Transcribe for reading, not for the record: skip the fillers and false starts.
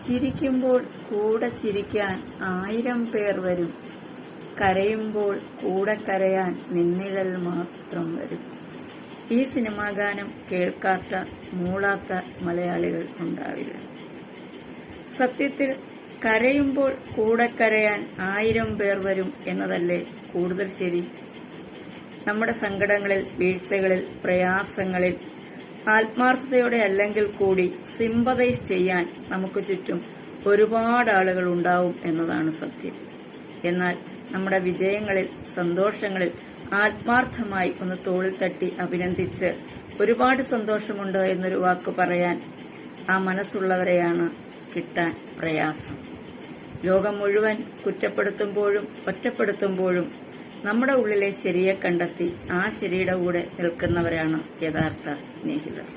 ചിരിക്കുമ്പോൾ കൂടെ ചിരിക്കാൻ 1000 പേർ വരും, കരയുമ്പോൾ കൂടെ കരയാൻ നിന്നിഴൽ മാത്രം വരും. ഈ സിനിമാ ഗാനം കേൾക്കാത്ത മൂളാത്ത മലയാളികൾ ഉണ്ടാവില്ല. സത്യത്തിൽ കരയുമ്പോൾ കൂടെ കരയാൻ 1000 പേർ വരും എന്നതല്ലേ കൂടുതൽ ശരി? നമ്മുടെ സങ്കടങ്ങളിൽ, വീഴ്ചകളിൽ, പ്രയാസങ്ങളിൽ ആത്മാർത്ഥതയോടെ അല്ലെങ്കിൽ കൂടി സിമ്പതൈസ് ചെയ്യാൻ നമുക്ക് ചുറ്റും ഒരുപാട് ആളുകൾ ഉണ്ടാവും എന്നതാണ് സത്യം. എന്നാൽ നമ്മുടെ വിജയങ്ങളിൽ, സന്തോഷങ്ങളിൽ ആത്മാർത്ഥമായി ഒന്ന് തോളിൽ തട്ടി അഭിനന്ദിച്ച് ഒരുപാട് സന്തോഷമുണ്ട് എന്നൊരു വാക്ക് പറയാൻ ആ മനസ്സുള്ളവരെയാണ് കിട്ടാൻ പ്രയാസം. ലോകം മുഴുവൻ കുറ്റപ്പെടുത്തുമ്പോഴും ഒറ്റപ്പെടുത്തുമ്പോഴും നമ്മുടെ ഉള്ളിലെ ശരിയെ കണ്ടെത്തി ആ ശരിയുടെ കൂടെ നിൽക്കുന്നവരാണ് യഥാർത്ഥ സ്നേഹിതർ.